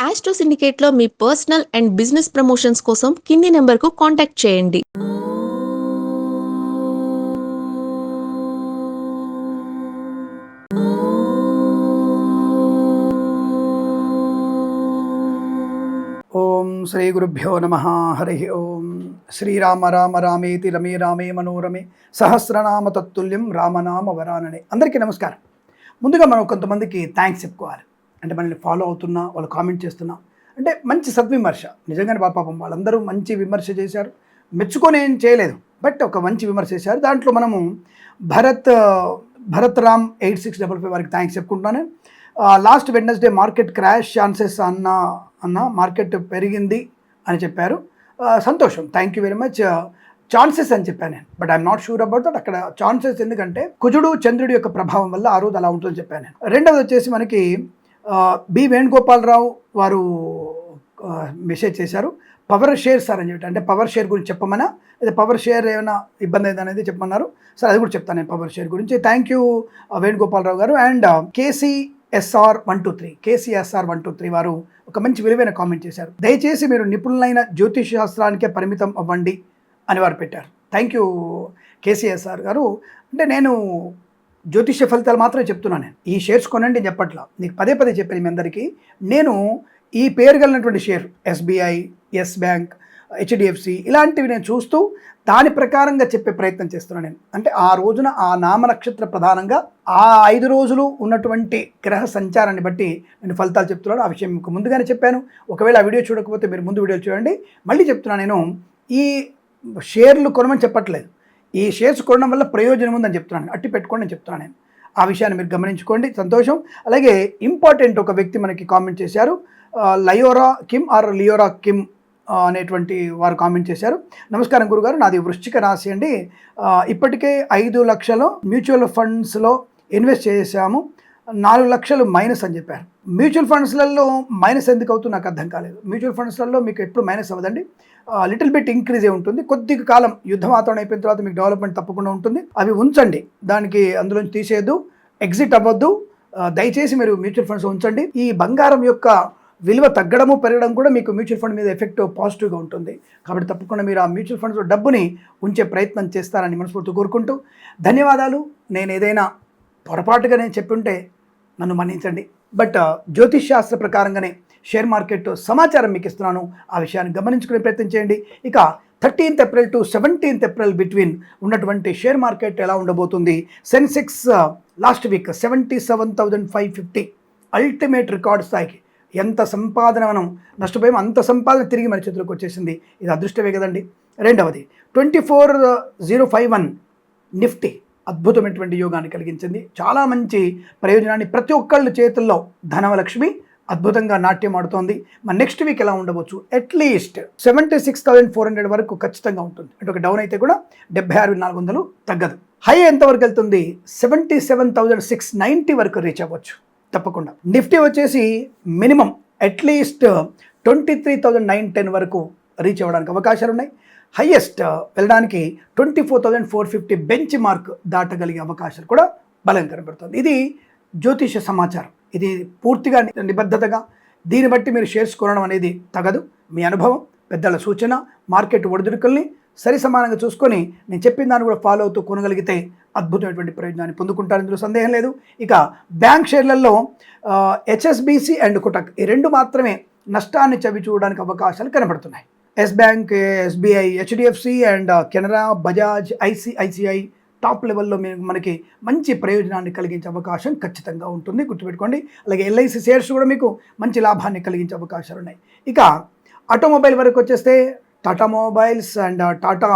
Astro సిండికేట్‌లో మీ personal and business promotions కోసం కింది నంబర్‌కు కాంటాక్ట్ చేయండి. ఓం శ్రీ గురుభ్యో నమ. హరి ఓం. శ్రీరామ రామ రామేతి రమే రామే మనోరమే సహస్రనామ తత్తుల్యం రామనామ వరాననే. అందరికీ నమస్కారం. ముందుగా మనం కొంతమందికి థ్యాంక్స్ చెప్పుకోవాలి. అంటే మనల్ని ఫాలో అవుతున్నా, వాళ్ళు కామెంట్ చేస్తున్నా, అంటే మంచి సద్విమర్శ. నిజంగానే పాపం వాళ్ళందరూ మంచి విమర్శ చేశారు. మెచ్చుకొని ఏం చేయలేదు, బట్ ఒక మంచి విమర్శ చేశారు. దాంట్లో మనము భరత్ భరత్ రామ్ 8655 వారికి థ్యాంక్స్ చెప్పుకుంటున్నాను. Last Wednesday market crash chances అన్న మార్కెట్ పెరిగింది అని చెప్పారు. సంతోషం, thank you very much. Chances అని చెప్పాను నేను, but I'm not sure about that. అక్కడ ఛాన్సెస్ ఎందుకంటే కుజుడు చంద్రుడి యొక్క ప్రభావం వల్ల ఆ రోజు అలా ఉంటుందని చెప్పాను నేను. రెండవది వచ్చేసి మనకి బి వేణుగోపాలరావు వారు మెసేజ్ చేశారు, పవర్ షేర్ సార్ అని చెప్పి. అంటే పవర్ షేర్ గురించి చెప్పమన్నా, లేదా పవర్ షేర్ ఏమైనా ఇబ్బంది అయింది అనేది చెప్పమన్నారు. సార్ అది కూడా చెప్తాను నేను పవర్ షేర్ గురించి. థ్యాంక్ యూ వేణుగోపాలరావు గారు. అండ్ కేసీఎస్ఆర్ 123 వారు ఒక మంచి విలువైన కామెంట్ చేశారు. దయచేసి మీరు నిపుణులైన జ్యోతిష్ శాస్త్రానికే పరిమితం అవ్వండి అని వారు పెట్టారు. థ్యాంక్ యూ కేసీఎస్ఆర్ గారు. అంటే నేను జ్యోతిష్య ఫలితాలు మాత్రమే చెప్తున్నాను. నేను ఈ షేర్స్ కొనండి అని చెప్పట్లా, నీకు పదే పదే చెప్పాను మీ అందరికీ. నేను ఈ పేరు కలిగినటువంటి షేర్ ఎస్బీఐ, ఎస్ బ్యాంక్, హెచ్డిఎఫ్సి ఇలాంటివి నేను చూస్తూ దాని ప్రకారంగా చెప్పే ప్రయత్నం చేస్తున్నాను నేను. అంటే ఆ రోజున ఆ నామ నక్షత్ర ప్రధానంగా ఆ 5 రోజులు ఉన్నటువంటి గ్రహ సంచారాన్ని బట్టి నేను ఫలితాలు చెప్తున్నాను. ఆ విషయం మీకు ముందుగానే చెప్పాను. ఒకవేళ ఆ వీడియో చూడకపోతే మీరు ముందు వీడియోలు చూడండి. మళ్ళీ చెప్తున్నాను, నేను ఈ షేర్లు కొనమని చెప్పట్లేదు, ఈ షేర్స్ కొనడం వల్ల ప్రయోజనం ఉందని చెప్తున్నాను. అట్టి పెట్టుకోండి అని చెప్తున్నాను నేను. ఆ విషయాన్ని మీరు గమనించుకోండి, సంతోషం. అలాగే ఇంపార్టెంట్ ఒక వ్యక్తి మనకి కామెంట్ చేశారు, లయోరా కిమ్ ఆర్ లియోరా కిమ్ అనేటువంటి వారు కామెంట్ చేశారు. నమస్కారం గురుగారు, నాది వృశ్చిక రాశి అండి. ఇప్పటికే 5 లక్షలు మ్యూచువల్ ఫండ్స్లో ఇన్వెస్ట్ చేశాము, 4 లక్షలు మైనస్ అని చెప్పారు. మ్యూచువల్ ఫండ్స్లలో మైనస్ ఎందుకు అవుతుందో నాకు అర్థం కాలేదు. మ్యూచువల్ ఫండ్స్లలో మీకు ఎప్పుడు మైనస్ అవ్వదండి, లిటిల్ బిట్ ఇంక్రీజే ఉంటుంది. కొద్ది కాలం యుద్ధ వాతావరణం అయిపోయిన తర్వాత మీకు డెవలప్మెంట్ తప్పకుండా ఉంటుంది. అవి ఉంచండి, దానికి అందులోంచి తీసేయద్దు, ఎగ్జిట్ అవ్వద్దు. దయచేసి మీరు మ్యూచువల్ ఫండ్స్ ఉంచండి. ఈ బంగారం యొక్క విలువ తగ్గడము పెరగడం కూడా మీకు మ్యూచువల్ ఫండ్ మీద ఎఫెక్ట్ పాజిటివ్గా ఉంటుంది. కాబట్టి తప్పకుండా మీరు ఆ మ్యూచువల్ ఫండ్స్లో డబ్బుని ఉంచే ప్రయత్నం చేస్తారని మనస్ఫూర్తిగా కోరుకుంటూ ధన్యవాదాలు. నేను ఏదైనా పొరపాటుగా నేను చెప్పుంటే నన్ను మన్నించండి. బట్ జ్యోతిష్ శాస్త్ర ప్రకారంగానే షేర్ మార్కెట్ సమాచారం మీకు ఇస్తున్నాను, ఆ విషయాన్ని గమనించుకునే ప్రయత్నం చేయండి. ఇక 13th April to 17th April between ఉన్నటువంటి షేర్ మార్కెట్ ఎలా ఉండబోతుంది. Sensex last week 77,550 ultimate record స్థాయికి, ఎంత సంపాదన మనం నష్టపోయామో అంత సంపాదన తిరిగి మన చేతిలోకి వచ్చేసింది. ఇది అదృష్టమే కదండి. రెండవది 24,051 నిఫ్టీ అద్భుతమైనటువంటి యోగాన్ని కలిగించింది. చాలా మంచి ప్రయోజనాన్ని, ప్రతి ఒక్కళ్ళ చేతుల్లో ధనలక్ష్మి అద్భుతంగా నాట్యం ఆడుతోంది. మన నెక్స్ట్ వీక్ ఎలా ఉండవచ్చు, అట్లీస్ట్ 76,400 వరకు ఖచ్చితంగా ఉంటుంది. అంటే ఒక డౌన్ అయితే కూడా 76,400 తగ్గదు. హై ఎంతవరకు వెళ్తుంది, 77,690 వరకు రీచ్ అవ్వచ్చు తప్పకుండా. నిఫ్టీ వచ్చేసి మినిమం అట్లీస్ట్ 23,910 వరకు రీచ్ అవ్వడానికి అవకాశాలు ఉన్నాయి. హైయెస్ట్ వెళ్ళడానికి 24,450 బెంచ్ మార్క్ దాటగలిగే అవకాశాలు కూడా బలంగా కనబడుతుంది. ఇది జ్యోతిష సమాచారం, ఇది పూర్తిగా నిబద్ధతగా. దీన్ని బట్టి మీరు షేర్స్ కొనడం అనేది తగదు. మీ అనుభవం, పెద్దల సూచన, మార్కెట్ ఒడిదుడుకుల్ని సరి సమానంగా చూసుకొని నేను చెప్పిన దాన్ని కూడా ఫాలో అవుతూ కొనగలిగితే అద్భుతమైనటువంటి ప్రయోజనాన్ని పొందుకుంటారు, ఇందులో సందేహం లేదు. ఇక బ్యాంక్ షేర్లలో హెచ్ఎస్బిసి అండ్ కోటక్ ఈ రెండు మాత్రమే నష్టాన్ని చవి చూడడానికి అవకాశాలు కనబడుతున్నాయి. ఎస్ బ్యాంక్, ఎస్బీఐ, హెచ్డిఎఫ్సి అండ్ కెనరా, బజాజ్, ఐసిఐసిఐ టాప్ లెవెల్లో మనకి మంచి ప్రయోజనాన్ని కలిగించే అవకాశం ఖచ్చితంగా ఉంటుంది, గుర్తుపెట్టుకోండి. అలాగే ఎల్ఐసి షేర్స్ కూడా మీకు మంచి లాభాన్ని కలిగించే అవకాశాలు ఉన్నాయి. ఇక ఆటోమొబైల్ వరకు వచ్చేస్తే Tata mobiles and Tata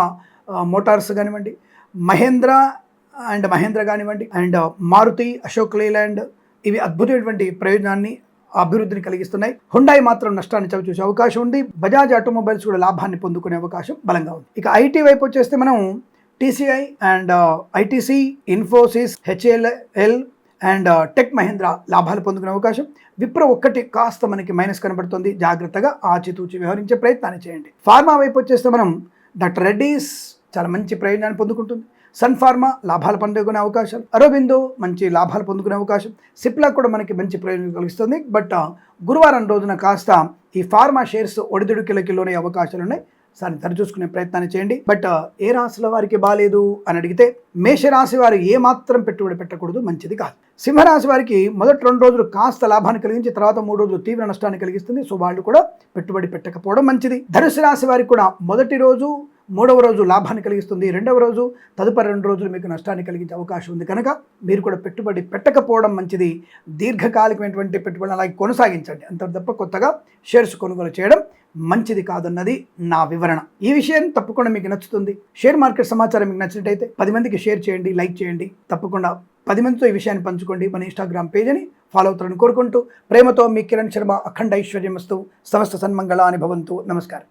Motors కానివ్వండి, మహేంద్ర కానివ్వండి, అండ్ మారుతి, అశోక్ లేలాండ్, ఇవి అద్భుతమైనటువంటి ప్రయోజనాన్ని, అభివృద్ధిని కలిగిస్తున్నాయి. హుండాయి మాత్రం నష్టాన్ని చవి చూసే అవకాశం ఉంది. బజాజ్ ఆటోమొబైల్స్ కూడా లాభాన్ని పొందుకునే అవకాశం బలంగా ఉంది. ఇక ఐటీ వైపు వచ్చేస్తే మనం టీసీఐ అండ్ ఐటీసీ, ఇన్ఫోసిస్, హెచ్ఏఎల్ అండ్ టెక్ మహేంద్ర లాభాలు పొందుకునే అవకాశం. విప్రో ఒక్కటి కాస్త మనకి మైనస్ కనబడుతుంది, జాగ్రత్తగా ఆచితూచి వ్యవహరించే ప్రయత్నాన్ని చేయండి. ఫార్మా వైపు వచ్చేస్తే మనం డాక్టర్ రెడ్డీస్ చాలా మంచి ప్రయోజనాన్ని పొందుకుంటుంది. సన్ ఫార్మా లాభాలు పొందుకునే అవకాశం, అరబిందో మంచి లాభాలు పొందుకునే అవకాశం, సిప్లా కూడా మనకి మంచి ప్రయోజనం కలిగిస్తుంది. బట్ గురువారం రోజున కాస్త ఈ ఫార్మా షేర్స్ ఒడిదుడుకులకి లోనే అవకాశాలు ఉన్నాయి. సార్ సరిచూసుకునే ప్రయత్నాన్ని చేయండి. బట్ ఏ రాశుల వారికి బాగాలేదు అని అడిగితే మేషరాశి వారు ఏమాత్రం పెట్టుబడి పెట్టకూడదు, మంచిది కాదు. సింహరాశి వారికి మొదటి 2 రోజులు కాస్త లాభాన్ని కలిగించి తర్వాత 3 రోజులు తీవ్ర నష్టాన్ని కలిగిస్తుంది. సో వాళ్ళు కూడా పెట్టుబడి పెట్టకపోవడం మంచిది. ధనుసు రాశి వారికి కూడా మొదటి రోజు 3వ రోజు లాభాన్ని కలిగిస్తుంది, 2వ రోజు తదుపరి 2 రోజులు మీకు నష్టాన్ని కలిగించే అవకాశం ఉంది. కనుక మీరు కూడా పెట్టుబడి పెట్టకపోవడం మంచిది. దీర్ఘకాలికమైనటువంటి పెట్టుబడి అలాగే కొనసాగించండి, అంత తప్ప కొత్తగా షేర్స్ కొనుగోలు చేయడం మంచిది కాదన్నది నా వివరణ. ఈ విషయం తప్పకుండా మీకు నచ్చుతుంది. షేర్ మార్కెట్ సమాచారం మీకు నచ్చినట్టయితే 10 మందికి షేర్ చేయండి, లైక్ చేయండి. తప్పకుండా 10 మందితో ఈ విషయాన్ని పంచుకోండి. మన ఇన్స్టాగ్రామ్ పేజీని ఫాలో అవుతారని కోరుకుంటూ ప్రేమతో మీ కిరణ్ శర్మ. అఖండ ఐశ్వర్యమస్తు, సమస్త సన్మంగళాని భవంతు. నమస్కారం.